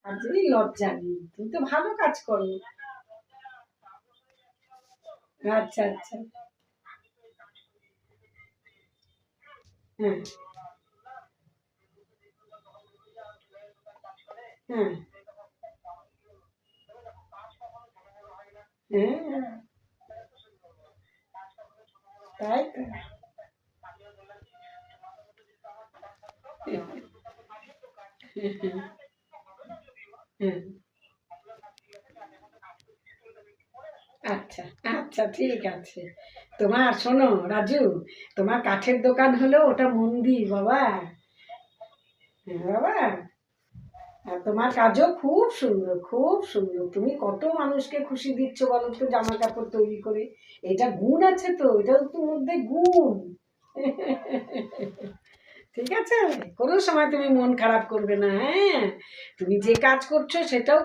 আর যদি লজ্জা নেই, তুমি তো ভালো কাজ করো। আচ্ছা আচ্ছা। হ্যাঁ হ্যাঁ হ্যাঁ, তাই তো। হ্যাঁ, আচ্ছা আচ্ছা, ঠিক আছে। তোমার শোনো রাজু, তোমার কাঠের দোকান হলো ওটা মন্দির বাবা। হ্যাঁ বাবা। আর তোমার কাজও খুব সুন্দর, খুব সুন্দর। তুমি কত মানুষকে খুশি দিচ্ছ বলো তো জামা কাপড় তৈরি করে। এটা গুণ আছে তো, এটাও তোর মধ্যে গুণ। ঠিক আছে, কোনো সময় তুমি মন খারাপ করবে না, হ্যাঁ। তুমি যে কাজ করছো সেটাও